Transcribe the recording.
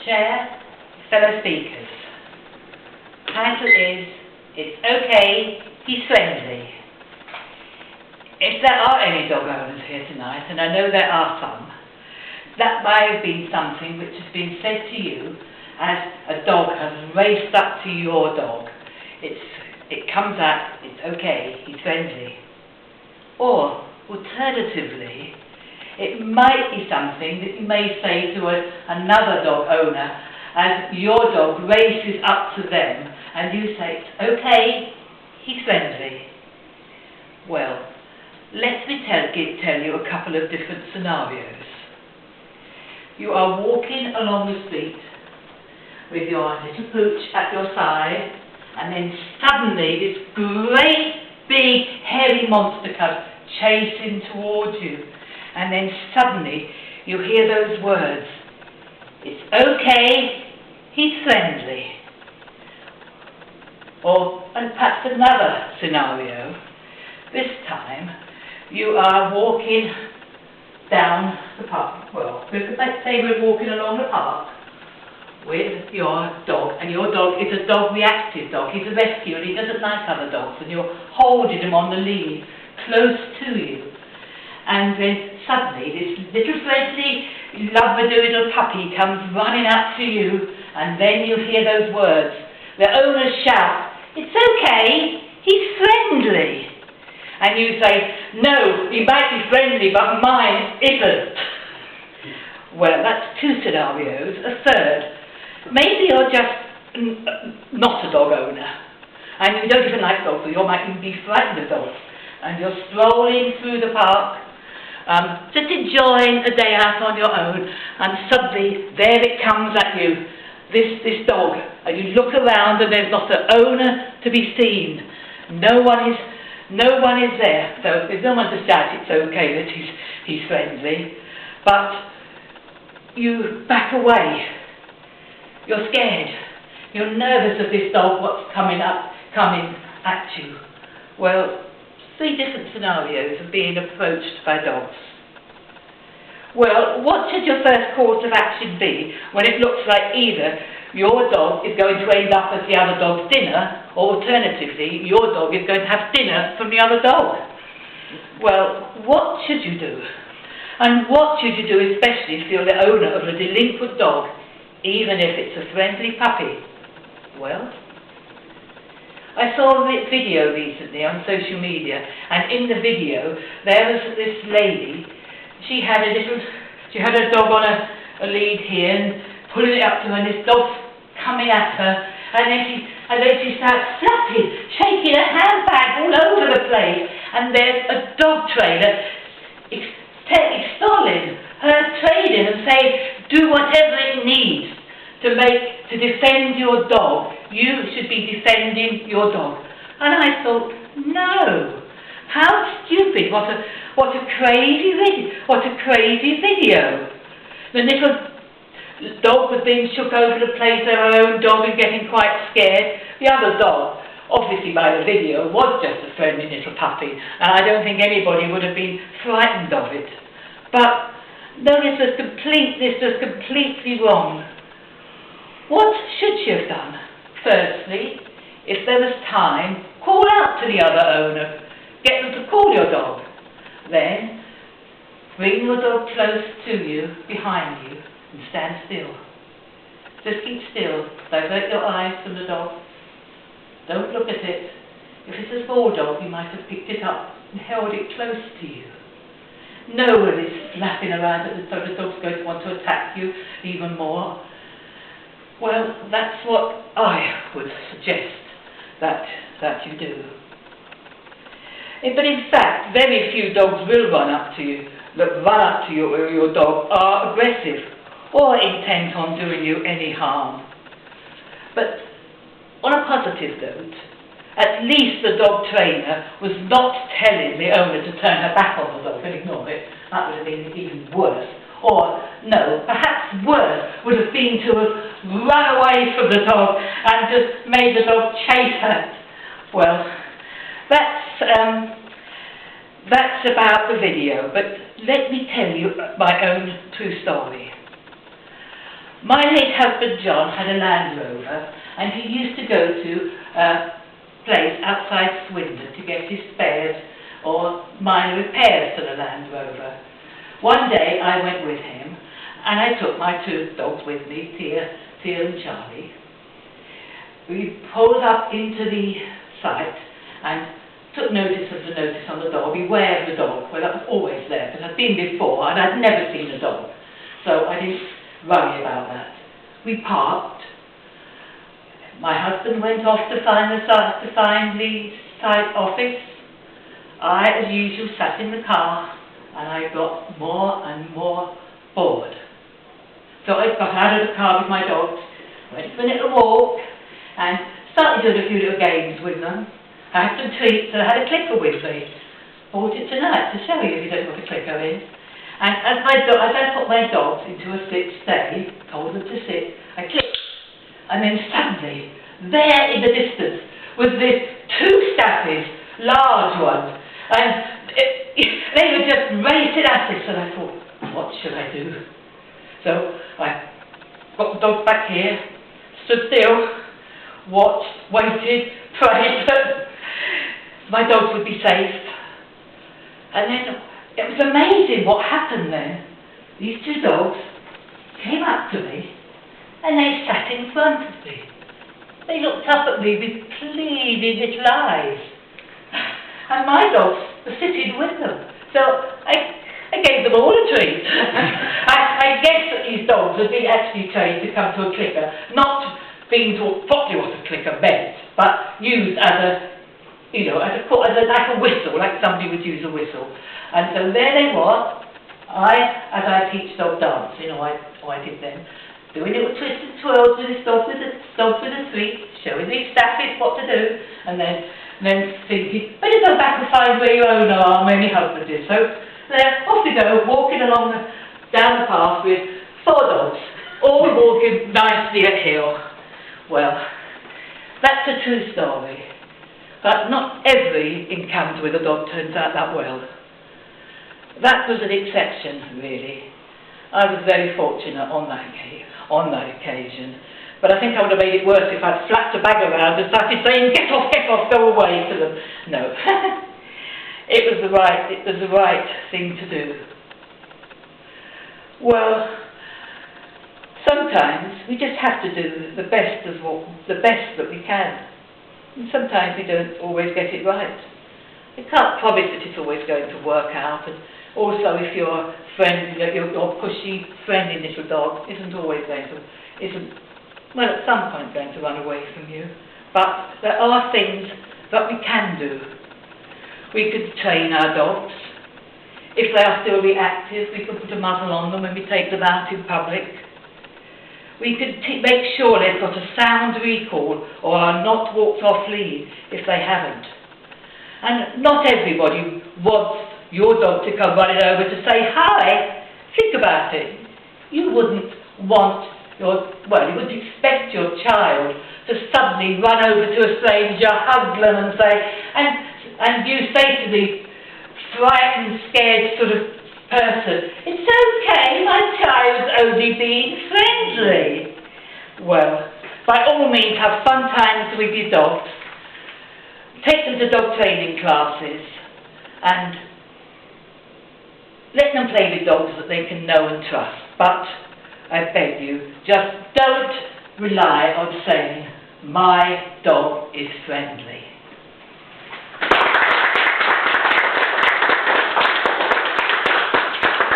Chair, fellow speakers, title is, It's Okay, He's Friendly. If there are any dog owners here tonight, and I know there are some, that may have been something which has been said to you as a dog has raced up to your dog. It comes out, it's okay, he's friendly. Or, alternatively, it might be something that you may say to another dog owner as your dog races up to them and you say, it's okay, he's friendly. Well, let me tell you a couple of different scenarios. You are walking along the street with your little pooch at your side, and then suddenly this great big hairy monster comes chasing towards you, and then suddenly you hear those words, it's okay, he's friendly. Or, and perhaps another scenario, this time you are walking down the park, well, let's say we're walking along the park with your dog, and your dog is a dog reactive dog, he's a rescue and he doesn't like other dogs, and you're holding him on the lead close to you, and then suddenly this little friendly love-a-doodle puppy comes running up to you, and then you hear those words, the owners shout, it's okay, he's friendly, and you say, no, he might be friendly but mine isn't. Well, that's two scenarios. A third, maybe you're just not a dog owner, and you don't even like dogs, or you might even be frightened of dogs, and you're strolling through the park, just enjoying a day out on your own, and suddenly there it comes at you, this dog, and you look around and there's not an owner to be seen. No one is there, so there's no one to shout it's okay that he's friendly, but you back away. You're scared. You're nervous of this dog, what's coming at you. Well, three different scenarios of being approached by dogs. Well, what should your first course of action be when it looks like either your dog is going to end up as the other dog's dinner, or alternatively, your dog is going to have dinner from the other dog? Well, what should you do? And what should you do especially if you're the owner of a delinquent dog, even if it's a friendly puppy? Well, I saw a video recently on social media, and in the video there was this lady. She had a dog on a lead here and pulling it up to her, and this dog's coming at her, and then she starts flapping, shaking her handbag all over the place, and there's a dog trainer extolling her training and saying, do whatever it needs to defend your dog. You should be defending your dog. And I thought, no, how stupid! What a crazy video! The little dog was being shook over the place, her own dog, and getting quite scared. The other dog, obviously by the video, was just a friendly little puppy, and I don't think anybody would have been frightened of it. But no, this was completely wrong. What should she have done? Firstly, if there was time, call out to the other owner. Get them to call your dog. Then, bring your dog close to you, behind you, and stand still. Just keep still. Divert your eyes from the dog. Don't look at it. If it's a small dog, you might have picked it up and held it close to you. No one is flapping around at the dog. The dog's going to want to attack you even more. Well, that's what I would suggest that you do. But in fact, very few dogs will run up to you or your dog are aggressive or intent on doing you any harm. But on a positive note, at least the dog trainer was not telling the owner to turn her back on the dog and ignore it. That would have been even worse. Or, no, perhaps worse would have been to have run away from the dog and just made the dog chase her. Well, that's about the video, but let me tell you my own true story. My late husband John had a Land Rover, and he used to go to a place outside Swindon to get his spares or minor repairs to the Land Rover. One day I went with him, and I took my two dogs with me, Tia and Charlie. We pulled up into the site and took notice of the notice on the door, beware of the dog. Well, that was always there, because I'd been before and I'd never seen a dog, so I didn't worry about that. We parked. My husband went off to find the site office. I, as usual, sat in the car, and I got more and more bored. So I got out of the car with my dogs, went for a little walk, and started doing a few little games with them. I had some treats, and I had a clicker with me. Bought it tonight to show you if you don't know what a clicker is. And as I put my dogs into a stay, told them to sit, I clicked, and then suddenly, there in the distance, was this two staffies, large ones, and they were just racing at us, and I thought, what should I do? So I got the dogs back here, stood still, watched, waited, prayed that my dogs would be safe. And then it was amazing what happened then. These two dogs came up to me and they sat in front of me. They looked up at me with pleading little eyes. And my dogs were sitting with them. So I gave them all a treat. I guess that these dogs had been actually trained to come to a clicker, not being taught properly what a clicker meant, but used as a, like a whistle, like somebody would use a whistle. And so there they were. As I teach dog dance, I did then, doing little twists and twirls with his dogs with a treat, showing these staffies what to do, and then thinking, better go back and find where your own are, where my husband is. So there, off we go, walking along down the path with four dogs, all walking nicely at heel. Well, that's a true story, but not every encounter with a dog turns out that well. That was an exception, really. I was very fortunate on that occasion, but I think I would have made it worse if I'd flapped a bag around and started saying, get off, go away to them. No. It was the right thing to do. Well, sometimes we just have to do the best that we can. And sometimes we don't always get it right. We can't promise that it's always going to work out. And also, if your friend, your pushy, friendly little dog isn't at some point going to run away from you. But there are things that we can do. We could train our dogs. If they are still reactive, we could put a muzzle on them when we take them out in public. We could make sure they've got a sound recall or are not walked off lead if they haven't. And not everybody wants your dog to come running over to say hi. Think about it. You wouldn't expect your child to suddenly run over to a stranger, hug them and say, and you say to the frightened, scared sort of person, it's okay, my child's only being friendly. Well, by all means, have fun times with your dogs. Take them to dog training classes and let them play with dogs that they can know and trust. But I beg you, just don't rely on saying, my dog is friendly.